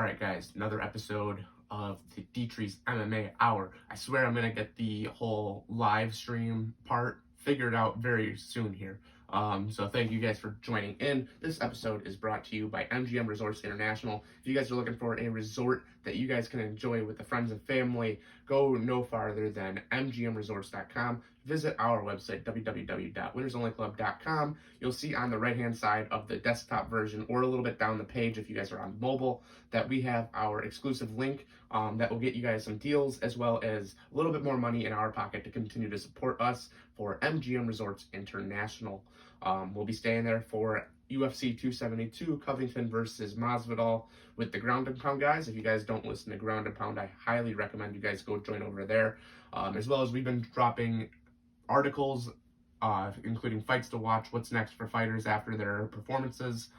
Alright guys, another episode of the Dietry's MMA Hour. I swear I'm going to get the whole live stream part figured out very soon here. So thank you guys for joining in. This episode is brought to you by MGM Resorts International. If you guys are looking for a resort that you guys can enjoy with the friends and family, go no farther than mgmresorts.com. Visit our website, www.winnersonlyclub.com. You'll see on the right-hand side of the desktop version, or a little bit down the page if you guys are on mobile, that we have our exclusive link that will get you guys some deals, as well as a little bit more money in our pocket to continue to support us for MGM Resorts International. We'll be staying there for UFC 272, Covington versus Masvidal with the Ground and Pound guys. If you guys don't listen to Ground and Pound, I highly recommend you guys go join over there. As well as we've been dropping articles, including fights to watch, what's next for fighters after their performances,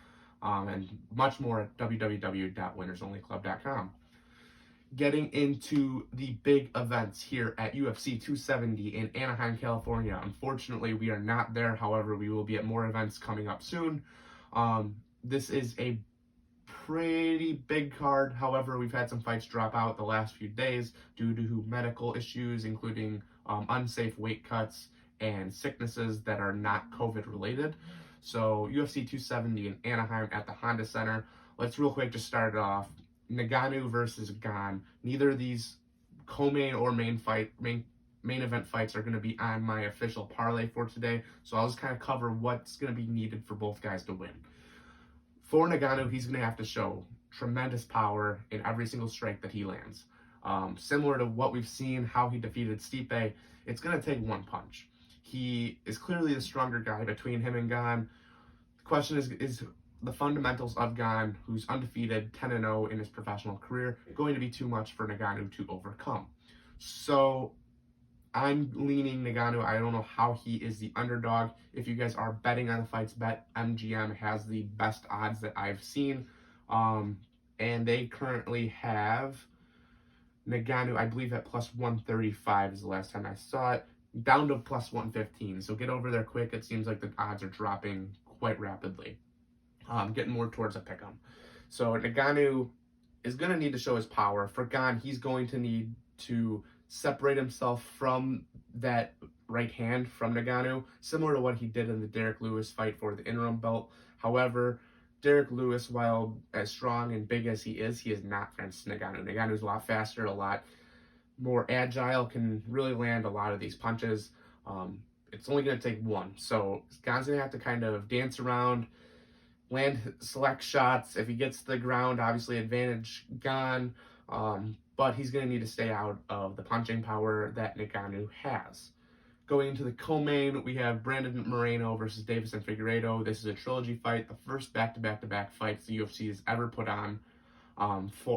and much more at www.winnersonlyclub.com. Getting into the big events here at UFC 270 in Anaheim, California. Unfortunately, we are not there. However, we will be at more events coming up soon. This is a pretty big card. However, we've had some fights drop out the last few days due to medical issues, including unsafe weight cuts and sicknesses that are not COVID related. So UFC 270 in Anaheim at the Honda Center. Let's real quick just start it off. Ngannou versus Gane. Neither of these co-main or main event fights are going to be on my official parlay for today, so I'll just kind of cover what's going to be needed for both guys to win. For Ngannou, he's going to have to show tremendous power in every single strike that he lands. Similar to what we've seen, how he defeated Stipe, it's going to take one punch. He is clearly the stronger guy between him and Gane. The question is the fundamentals of Gane, who's undefeated, 10-0 in his professional career, going to be too much for Ngannou to overcome. So I'm leaning Ngannou. I don't know how he is the underdog. If you guys are betting on the fights, bet MGM has the best odds that I've seen. And they currently have Ngannou, I believe, at plus 135 is the last time I saw it, down to plus 115. So get over there quick. It seems like the odds are dropping quite rapidly. Getting more towards a pick'em. So Ngannou is going to need to show his power. For Gane, he's going to need to separate himself from that right hand from Ngannou, similar to what he did in the Derek Lewis fight for the interim belt. However, Derek Lewis, while as strong and big as he is not against Ngannou. Ngannou's a lot faster, a lot more agile, can really land a lot of these punches. It's only going to take one. So Gane's going to have to kind of dance around, land select shots. If he gets to the ground, obviously advantage Gane, but he's going to need to stay out of the punching power that Ngannou has. Going into the co-main, we have Brandon Moreno versus Deiveson Figueiredo. This is a trilogy fight, the first back-to-back-to-back fights the UFC has ever put on,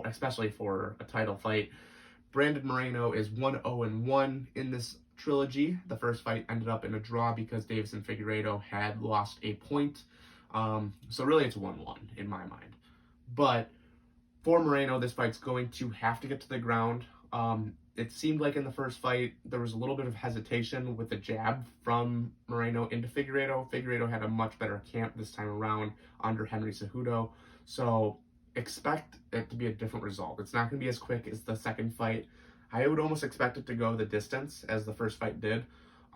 especially for a title fight. Brandon Moreno is 1-0-1 in this trilogy. The first fight ended up in a draw because Deiveson Figueiredo had lost a point. So really it's 1-1 in my mind. But for Moreno, this fight's going to have to get to the ground. It seemed like in the first fight, there was a little bit of hesitation with the jab from Moreno into Figueiredo. Figueiredo had a much better camp this time around under Henry Cejudo. So expect it to be a different result. It's not going to be as quick as the second fight. I would almost expect it to go the distance as the first fight did.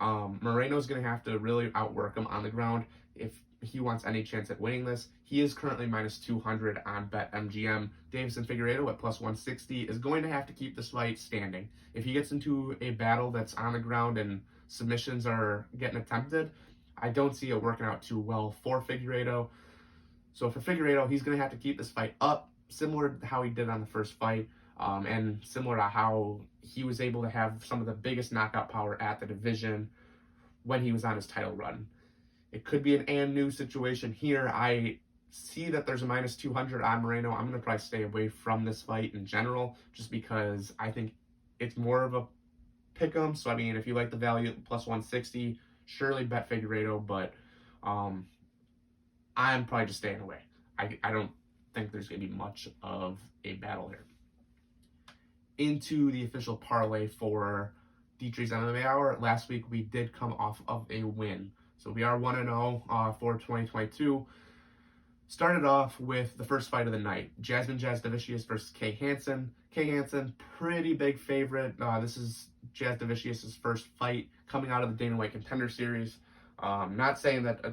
Moreno's going to have to really outwork him on the ground if he wants any chance at winning this. He is currently minus 200 on BetMGM. Deiveson Figueiredo at plus 160 is going to have to keep this fight standing. If he gets into a battle that's on the ground and submissions are getting attempted, I don't see it working out too well for Figueiredo. So for Figueiredo, he's going to have to keep this fight up, similar to how he did on the first fight, and similar to how he was able to have some of the biggest knockout power at the division when he was on his title run. It could be an and new situation here. I see that there's a minus 200 on Moreno. I'm going to probably stay away from this fight in general, just because I think it's more of a pick'em. So, I mean, if you like the value at plus 160, surely bet Figueiredo, but I'm probably just staying away. I don't think there's going to be much of a battle here. Into the official parlay for Dietry's MMA Hour. Last week, we did come off of a win. So we are 1-0 for 2022. Started off with the first fight of the night, Jasmine Jasdavicius versus Kay Hansen. Kay Hansen, pretty big favorite. This is Jasdavicius' first fight coming out of the Dana White Contender Series. Not saying that a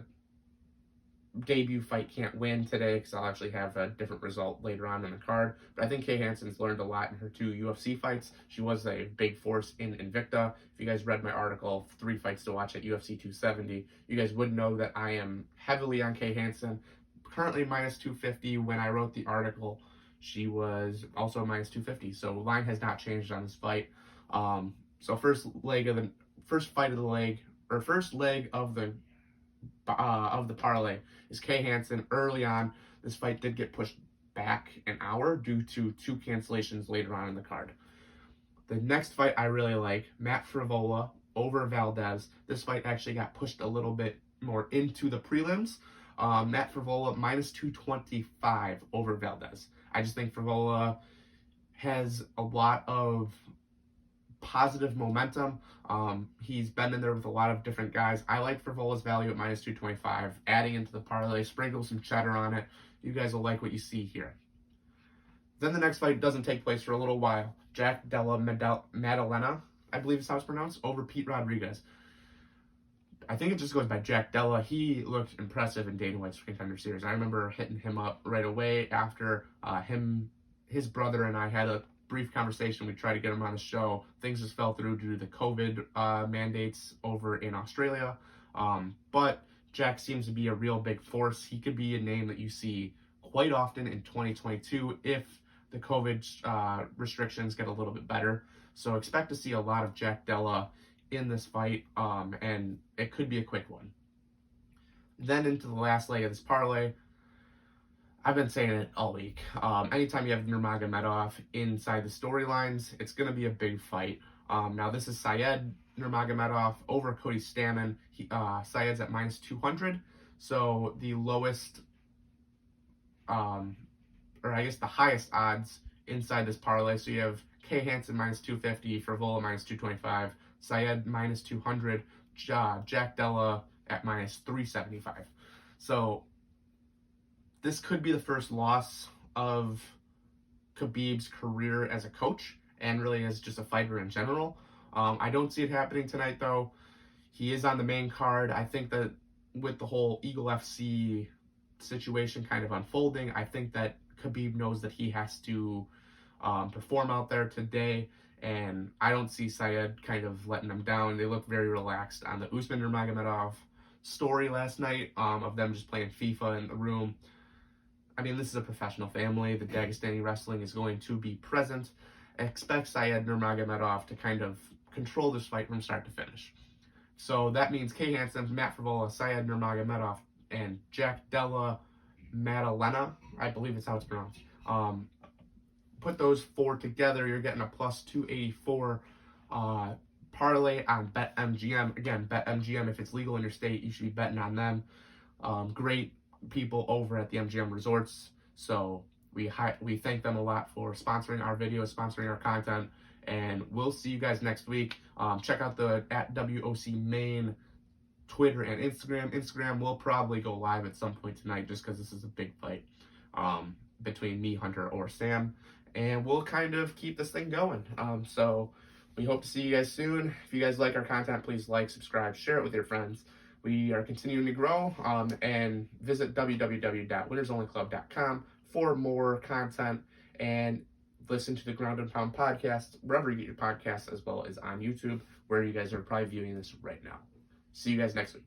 debut fight can't win today, because I'll actually have a different result later on in the card. But I think Kay Hansen's learned a lot in her 2 UFC fights. She was a big force in Invicta. If you guys read my article, 3 fights to watch at UFC 270, you guys would know that I am heavily on Kay Hansen. Currently minus 250. When I wrote the article, she was also minus 250. So the line has not changed on this fight. So first leg of the parlay is Kay Hansen. Early on, this fight did get pushed back an hour due to 2 cancellations later on in the card. The next fight I really like, Matt Frivola over Valdez. This fight actually got pushed a little bit more into the prelims. Matt Frivola minus 225 over Valdez. I just think Frivola has a lot of positive momentum. He's been in there with a lot of different guys. I like Frivola's value at minus 225. Adding into the parlay, sprinkle some cheddar on it. You guys will like what you see here. Then the next fight doesn't take place for a little while. Jack Della Maddalena, I believe is how it's pronounced, over Pete Rodriguez. I think it just goes by Jack Della. He looked impressive in Dana White's Contender Series. I remember hitting him up right away after his brother and I had a brief conversation. We tried to get him on the show. Things just fell through due to the COVID mandates over in Australia. But Jack seems to be a real big force. He could be a name that you see quite often in 2022 if the COVID restrictions get a little bit better. So expect to see a lot of Jack Della in this fight, and it could be a quick one. Then into the last leg of this parlay, I've been saying it all week. Anytime you have Nurmagomedov inside the storylines, it's going to be a big fight. Now this is Syed Nurmagomedov over Cody Stamann. Syed's at minus 200, so the lowest, or I guess the highest odds inside this parlay. So you have Kay Hansen minus 250, Frivola minus 225, Syed minus 200, Jack Della at minus 375. So this could be the first loss of Khabib's career as a coach and really as just a fighter in general. I don't see it happening tonight, though. He is on the main card. I think that with the whole Eagle FC situation kind of unfolding, I think that Khabib knows that he has to perform out there today, and I don't see Syed kind of letting them down. They look very relaxed on the Usman Nurmagomedov story last night of them just playing FIFA in the room. I mean, this is a professional family. The Dagestani wrestling is going to be present. Expect Syed Nurmagomedov to kind of control this fight from start to finish. So that means Kay Hansen, Matt Frivola, Syed Nurmagomedov, and Jack Della Maddalena, I believe it's how it's pronounced. Put those 4 together, you're getting a plus 284 parlay on BetMGM. Again, BetMGM, if it's legal in your state, you should be betting on them. Great people over at the MGM resorts. So we thank them a lot for sponsoring our videos, sponsoring our content, and we'll see you guys next week. Check out the @WOC Maine Twitter and Instagram. Instagram will probably go live at some point tonight just because this is a big fight between me, Hunter, or Sam, and we'll kind of keep this thing going. So we hope to see you guys soon. If you guys like our content, please like, subscribe, share it with your friends. We are continuing to grow, and visit www.winnersonlyclub.com for more content, and listen to the Ground and Pound podcast wherever you get your podcasts, as well as on YouTube, where you guys are probably viewing this right now. See you guys next week.